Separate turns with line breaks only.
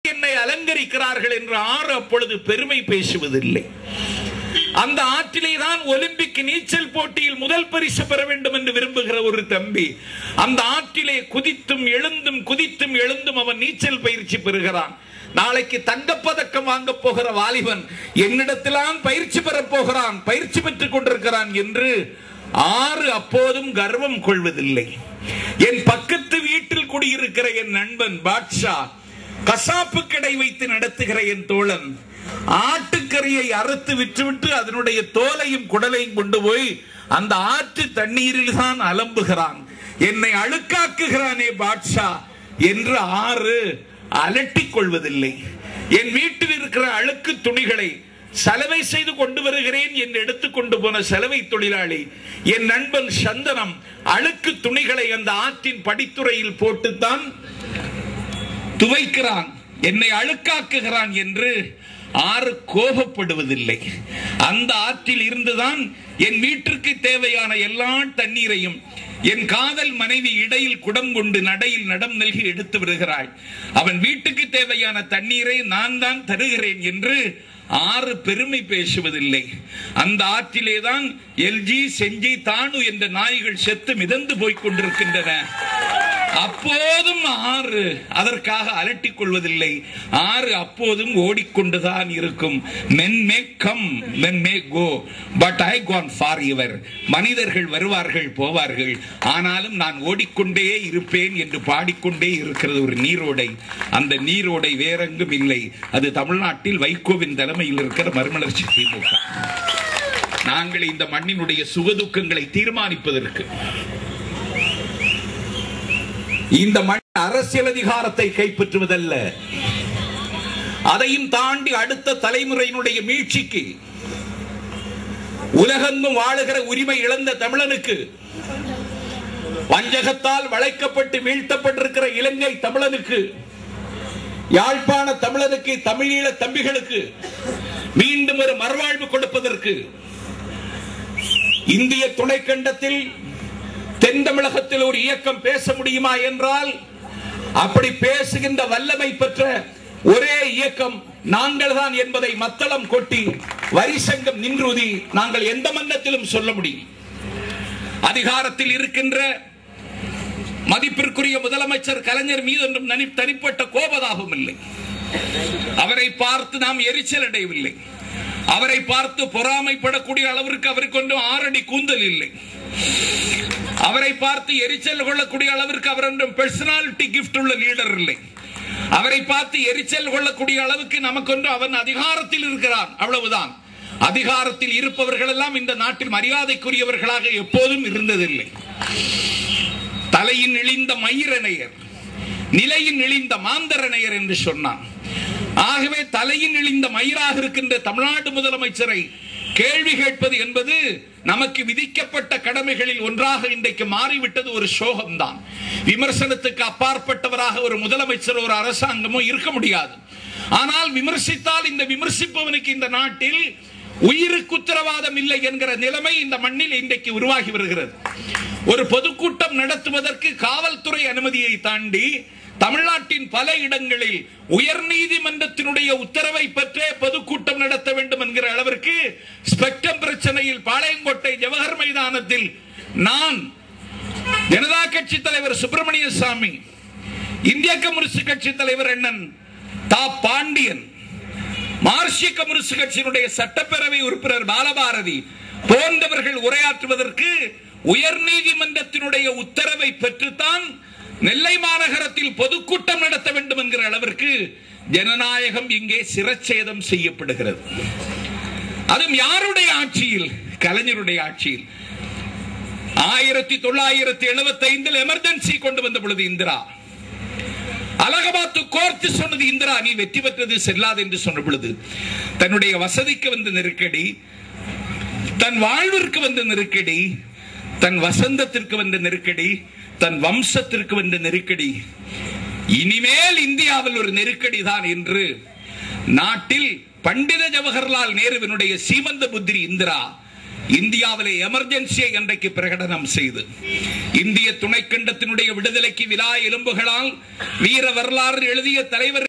என்னை அலங்கரிக்கிறார்கள் என்று ஆறு அப்பொழுது பெருமை பேசுவதில்லை. அந்த ஆற்றிலே தான் ஒலிம்பிக் நீச்சல் போட்டியில் முதல் பரிசு பெற வேண்டும் என்று விரும்புகிற ஒரு தம்பி அந்த ஆற்றிலே குதித்தும் எழுந்தும் அவன் நீச்சல் பயிற்சி பெறுகிறான். நாளைக்கு தங்கப்பதக்கம் வாங்க போகிற வாலிபன் என்னிடத்திலாம் பயிற்சி பெறப் போகிறான், பயிற்சி பெற்றுக் கொண்டிருக்கிறான் என்று ஆறு அப்போதும் கர்வம் கொள்வதில்லை. என் பக்கத்து வீட்டில் குடியிருக்கிற என் நண்பன் பாட்ஷா, கசாப்பு கடை வைத்து நடத்துகிற என் தோழன், ஆட்டுக்கறியை அறுத்து விற்றுவிட்டு அதனுடைய தோலையும் குடலையும் கொண்டு போய் அந்த ஆற்று தண்ணீரில் தான் அலம்புகிறான். என்னை அழுக்காக்குகிறானே பாட்ஷா என்று ஆறு அலட்டிக் கொள்வதில்லை. என் வீட்டில் இருக்கிற அழுக்கு துணிகளை சலவை செய்து கொண்டு வருகிறேன் என்று எடுத்துக்கொண்டு போன சலவை தொழிலாளி என் நண்பன் சந்தனம் அழுக்கு துணிகளை அந்த ஆற்றின் படித்துறையில் போட்டுத்தான் துவைக்கிறான், என்னை அழுக்காக்குகிறான் என்று ஆறு கோபப்படுவதில்லை. அந்த ஆற்றில் இருந்துதான் என் வீட்டிற்கு தேவையான எல்லா தண்ணீரையும் என் காதல் மனைவி இடையில் குடம் கொண்டு நடையில் நடம் நல்கி எடுத்து வருகிறாள். அவன் வீட்டுக்கு தேவையான தண்ணீரை நான் தான் தருகிறேன் என்று ஆறு பெருமை பேசுவதில்லை. அந்த ஆற்றிலேதான் எல்ஜி, செஞ்சி, தானு என்ற நாய்கள் செத்து மிதந்து போய்க் கொண்டிருக்கின்றன. அப்போதும் ஆறு அதற்காக அலட்டிக் கொள்வதில்லை. ஆறு அப்போதும் ஓடிக்கொண்டுதான் இருக்கும். men may come, men may go, but I gone forever. மனிதர்கள் வருவார்கள் போவார்கள், ஆனாலும் நான் ஓடிக்கொண்டே இருப்பேன் என்று பாடிக்கொண்டே இருக்கிறது ஒரு நீரோடை. அந்த நீரோடை வேறெங்கும் இல்லை, அது தமிழ்நாட்டில் வைகோவின் தலைமையில் இருக்கிற மறுமலர்ச்சி திமுக. நாங்கள் இந்த மண்ணினுடைய சுகதுக்கங்களை தீர்மானிப்பதற்கு இந்த மண் அரசியல் அதிகாரத்தை கைப்பற்றுவதல்ல, அதையும் தாண்டி அடுத்த தலைமுறையினுடைய மீட்சிக்கு, உலகெங்கும் வாழுகிற உரிமை இழந்த தமிழனுக்கு, வஞ்சகத்தால் வளைக்கப்பட்டு வீழ்த்தப்பட்டிருக்கிற இலங்கை தமிழனுக்கு, யாழ்ப்பாண தமிழனுக்கு, தமிழீழ தம்பிகளுக்கு மீண்டும் ஒரு மறுவாழ்வு கொடுப்பதற்கு இந்திய துணைக்கண்டத்தில் தென் தமிழகத்தில் ஒரு இயக்கம் பேச முடியுமா என்றால், அப்படி பேசுகின்ற வல்லமை பெற்ற ஒரே இயக்கம் நாங்கள் தான் என்பதை மத்தளம் கொட்டி வரிசங்கம் நின்றுதி நாங்கள் எந்த மன்னத்திலும் சொல்ல முடியும். அதிகாரத்தில் இருக்கின்ற மதிப்பிற்குரிய முதலமைச்சர் கலைஞர் மீது ஒன்றும் தனிப்பட்ட கோபதாகவும் இல்லை. அவரை பார்த்து நாம் எரிச்சல் அடையவில்லை. அவரை பார்த்து பொறாமைப்படக்கூடிய அளவிற்கு அவருக்கு ஒன்றும் 6 அடி கூந்தல் இல்லை. அவரை பார்த்து எரிச்சல் கொள்ளக்கூடிய அளவிற்கு அவர் ஒன்றும் பர்சனாலிட்டி கிஃப்ட் உள்ள லீடர் இல்லை. அவரை பார்த்து எரிச்சல் கொள்ளக்கூடிய அளவுக்கு நமக்கொன்று அவன் அதிகாரத்தில் இருக்கிறான், அவ்வளவுதான். அதிகாரத்தில் இருப்பவர்கள் எல்லாம் இந்த நாட்டில் மரியாதைக்குரியவர்களாக எப்போதும் இருந்ததில்லை. தலையின் இழிந்த மயிரணையர், நிலையின் இழிந்த மாந்தரணையர் என்று சொன்னான். ஆகவே தலையின் இழிந்த மயிராக இருக்கின்ற தமிழ்நாடு முதலமைச்சரை கேள்வி கேட்பது என்பது நமக்கு விதிக்கப்பட்ட கடமைகளில் ஒன்றாக இன்றைக்கு மாறிவிட்டது. ஒரு சோகம்தான். விமர்சனத்துக்கு அப்பாற்பட்டவராக ஒரு முதலமைச்சர், ஒரு அரசாங்கமோ இருக்க முடியாது. ஆனால் விமர்சித்தால் இந்த விமர்சிப்பவனுக்கு இந்த நாட்டில் உயிருக்கு உத்தரவாதம் இல்லை என்கிற நிலைமை இந்த மண்ணில் இன்றைக்கு உருவாகி வருகிறது. ஒரு பொதுக்கூட்டம் நடத்துவதற்கு காவல்துறை அனுமதியை தாண்டி தமிழ்நாட்டின் பல இடங்களில் உயர் நீதிமன்றத்தினுடைய உத்தரவை பெற்றே பொதுக்கூட்டம் நடத்த வேண்டும் என்கிற அளவிற்கு ஸ்பெக்ட்ரம் பிரச்சனையில் பாளையங்கோட்டை ஜவஹர் மைதானத்தில் நான், ஜனதா கட்சி தலைவர் சுப்பிரமணிய சாமி, இந்திய கம்யூனிஸ்ட் கட்சி தலைவர் அண்ணன் தா பாண்டியன், மார்க்சிய கம்யூனிஸ்ட் கட்சியினுடைய சட்டப்பேரவை உறுப்பினர் பாலபாரதி போன்றவர்கள் உரையாற்றுவதற்கு உயர் நீதிமன்றத்தினுடைய உத்தரவை பெற்றுத்தான் நெல்லை மாநகரத்தில் பொதுக்கூட்டம் நடத்த வேண்டும் என்கிற அளவிற்கு ஜனநாயகம் இங்கே சிரச்சேதம் செய்யப்படுகிறது. அதுவும் யாருடைய ஆட்சியில்? கலைஞருடைய ஆட்சியில். 1975 எமர்ஜென்சி கொண்டு வந்த பொழுது இந்திரா, அலகாபாத் கோர்ட் சொன்னது இந்திரா நீ வெற்றி பெற்றது செல்லாது என்று சொன்ன பொழுது தன்னுடைய வசதிக்கு வந்த நெருக்கடி, தன் வாழ்விற்கு வந்த நெருக்கடி, தன் வசந்தத்திற்கு வந்த நெருக்கடி, தன் வம்சத்திற்கு வந்த நெருக்கடி, இனிமேல் இந்தியாவில் ஒரு நெருக்கடி தான் என்று நாட்டில் பண்டித ஜவஹர்லால் நேருவினுடைய சீமந்த புத்திரி இந்திரா இந்தியாவிலே எமர்ஜென்சியை அன்றைக்கு பிரகடனம் செய்து இந்திய துணைக்கண்டத்தினுடைய விடுதலைக்கு விலா எலும்புகளால் வீர வரலாறு எழுதிய தலைவர்